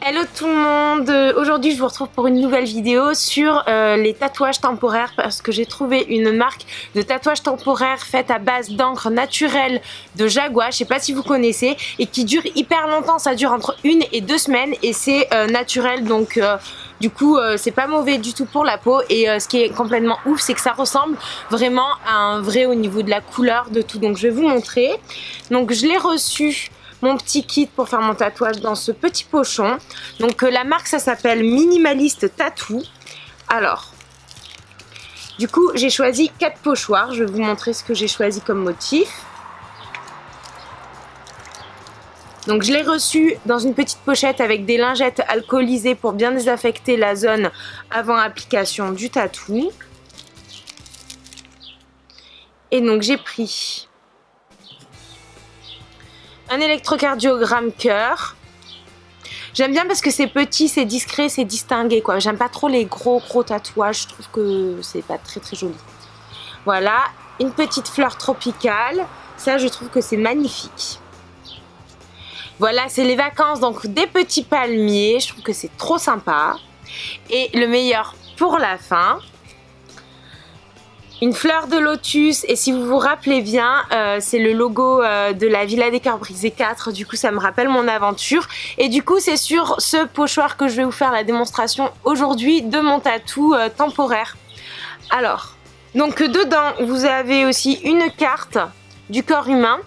Hello tout le monde, aujourd'hui je vous retrouve pour une nouvelle vidéo sur les tatouages temporaires parce que j'ai trouvé une marque de tatouages temporaires faite à base d'encre naturelle de Jagua, je sais pas si vous connaissez, et qui dure hyper longtemps, ça dure entre 1 et 2 semaines et c'est naturel, donc du coup c'est pas mauvais du tout pour la peau. Et ce qui est complètement ouf, c'est que ça ressemble vraiment à un vrai au niveau de la couleur de tout. Donc je vais vous montrer. Donc je l'ai reçu, mon petit kit pour faire mon tatouage, dans ce petit pochon. Donc la marque, ça s'appelle Minimalist Tattoo. Alors du coup j'ai choisi 4 pochoirs, je vais vous montrer ce que j'ai choisi comme motif. Donc je l'ai reçu dans une petite pochette avec des lingettes alcoolisées pour bien désinfecter la zone avant application du tatou. Et donc j'ai pris un électrocardiogramme cœur. J'aime bien parce que c'est petit, c'est discret, c'est distingué quoi. J'aime pas trop les gros tatouages, je trouve que c'est pas très joli. Voilà, une petite fleur tropicale, ça je trouve que c'est magnifique. Voilà, c'est les vacances, donc des petits palmiers, je trouve que c'est trop sympa. Et le meilleur pour la fin, une fleur de lotus, et si vous vous rappelez bien, c'est le logo de la Villa des Cœurs Brisés 4, du coup ça me rappelle mon aventure. Et du coup c'est sur ce pochoir que je vais vous faire la démonstration aujourd'hui de mon tatou temporaire. Alors, donc dedans vous avez aussi une carte du corps humain,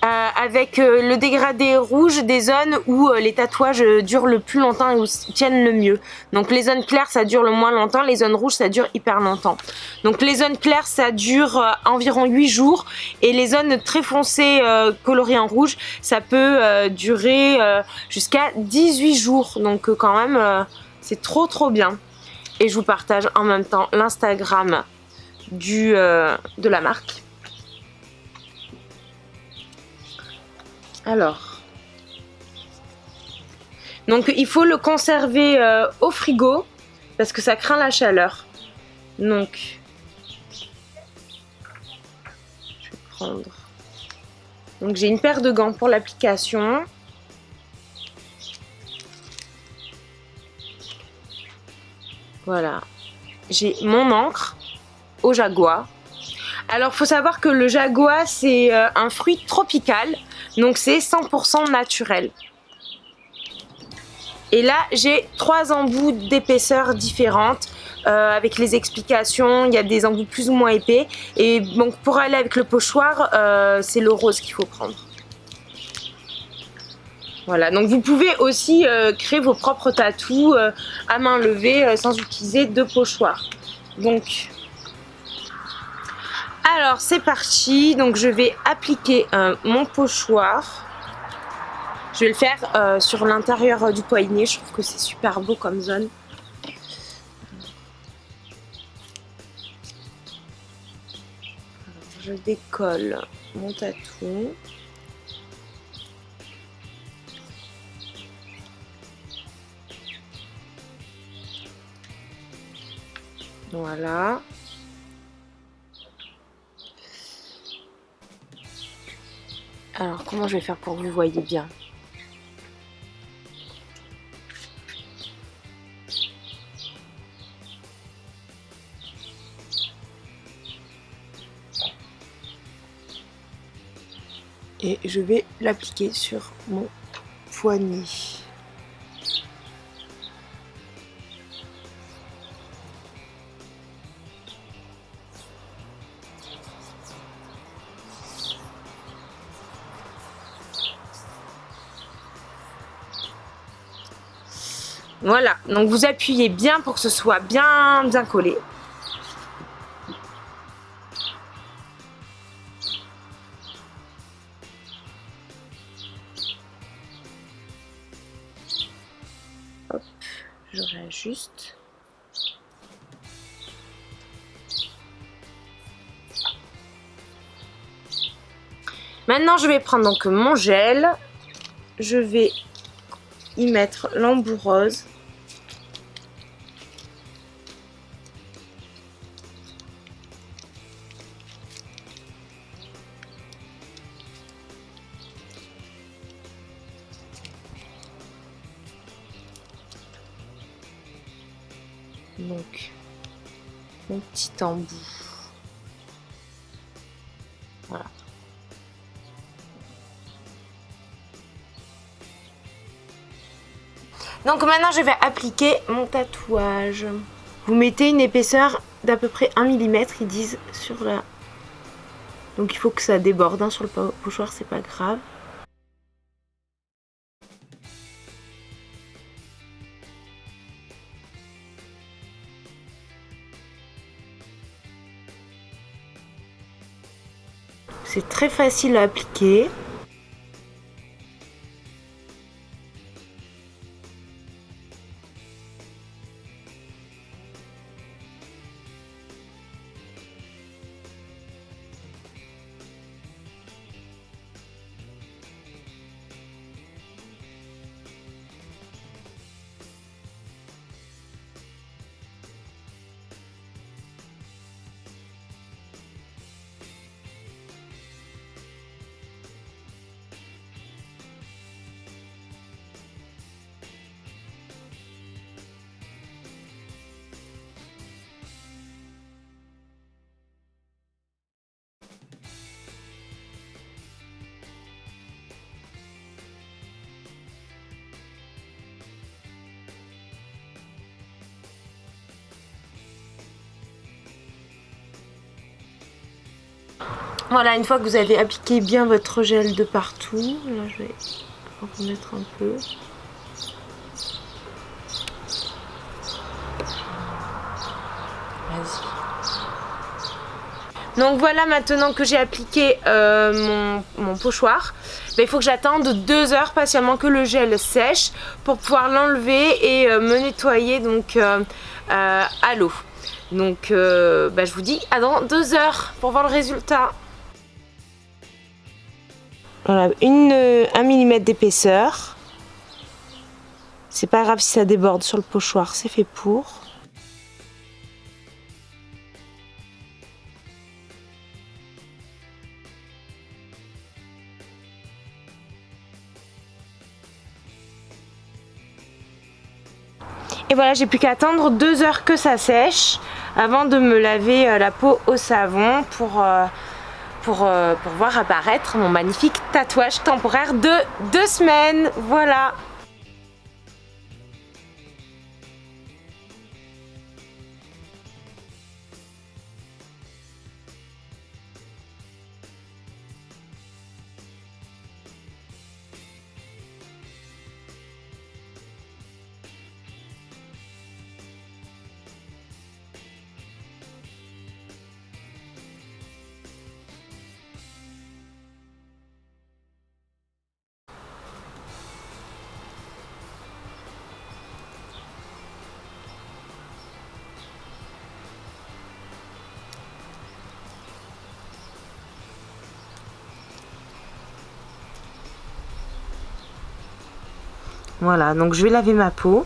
avec le dégradé rouge des zones où les tatouages durent le plus longtemps et où tiennent le mieux. Donc les zones claires ça dure le moins longtemps, les zones rouges ça dure hyper longtemps. Donc les zones claires ça dure environ 8 jours et les zones très foncées colorées en rouge ça peut durer jusqu'à 18 jours. Donc quand même c'est trop bien. Et je vous partage en même temps l'Instagram de la marque. Alors, donc il faut le conserver au frigo parce que ça craint la chaleur. Donc, je vais prendre. Donc j'ai une paire de gants pour l'application. Voilà, j'ai mon encre au Jagua. Alors faut savoir que le Jagua c'est un fruit tropical, donc c'est 100% naturel. Et là j'ai 3 embouts d'épaisseur différentes avec les explications. Il y a des embouts plus ou moins épais. Et donc pour aller avec le pochoir, c'est le rose qu'il faut prendre. Voilà, donc vous pouvez aussi créer vos propres tatous à main levée sans utiliser de pochoir. Donc alors c'est parti, donc je vais appliquer mon pochoir. Je vais le faire sur l'intérieur du poignet, je trouve que c'est super beau comme zone. Alors, je décolle mon tatou. Voilà. Alors comment je vais faire pour que vous voyez bien? Et je vais l'appliquer sur mon poignet. Voilà, donc vous appuyez bien pour que ce soit bien collé. Hop, je réajuste. Maintenant je vais prendre donc mon gel. Je vais y mettre l'embout rose. Donc mon petit embout. Voilà. Donc maintenant je vais appliquer mon tatouage. Vous mettez une épaisseur d'à peu près 1 mm, ils disent sur la... Donc il faut que ça déborde hein, sur le pochoir, c'est pas grave. C'est très facile à appliquer. Voilà, une fois que vous avez appliqué bien votre gel de partout, là je vais en remettre un peu. Vas-y. Donc voilà, maintenant que j'ai appliqué mon pochoir, il faut que j'attende 2 heures patiemment que le gel sèche pour pouvoir l'enlever et me nettoyer donc à l'eau. Donc je vous dis à dans 2 heures pour voir le résultat. Voilà, 1 mm d'épaisseur. C'est pas grave si ça déborde sur le pochoir, c'est fait pour. Et voilà, j'ai plus qu'à attendre 2 heures que ça sèche avant de me laver la peau au savon pour voir apparaître mon magnifique tatouage temporaire de 2 semaines. Voilà. Voilà, donc je vais laver ma peau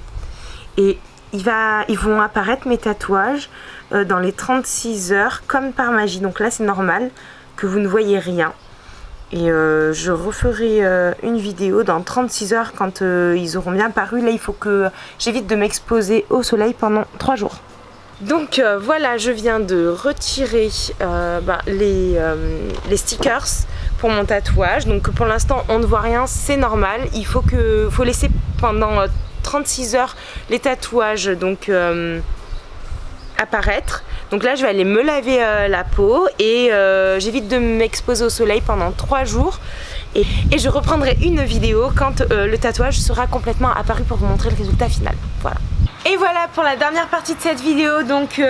et ils vont apparaître mes tatouages dans les 36 heures comme par magie. Donc là c'est normal que vous ne voyez rien. Et je referai une vidéo dans 36 heures quand ils auront bien paru. Là il faut que j'évite de m'exposer au soleil pendant 3 jours. Donc voilà, je viens de retirer les stickers pour mon tatouage. Donc pour l'instant on ne voit rien, c'est normal. Il faut laisser pendant 36 heures les tatouages donc apparaître. Donc là je vais aller me laver la peau et j'évite de m'exposer au soleil pendant 3 jours. Et je reprendrai une vidéo quand le tatouage sera complètement apparu pour vous montrer le résultat final. Voilà. Et voilà pour la dernière partie de cette vidéo. Donc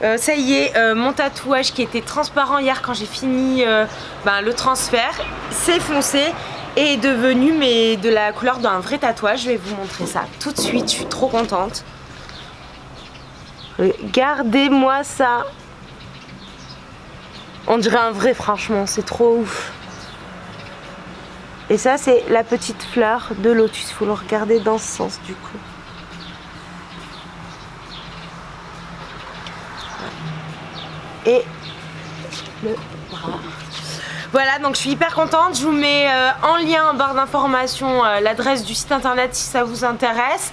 ça y est, mon tatouage qui était transparent hier quand j'ai fini le transfert, s'est foncé et est devenu de la couleur d'un vrai tatouage. Je vais vous montrer ça tout de suite, je suis trop contente. Regardez-moi ça. On dirait un vrai, franchement, c'est trop ouf. Et ça c'est la petite fleur de lotus, il faut le regarder dans ce sens du coup. Et le bras. Voilà, donc je suis hyper contente. Je vous mets en lien en barre d'informations l'adresse du site internet si ça vous intéresse.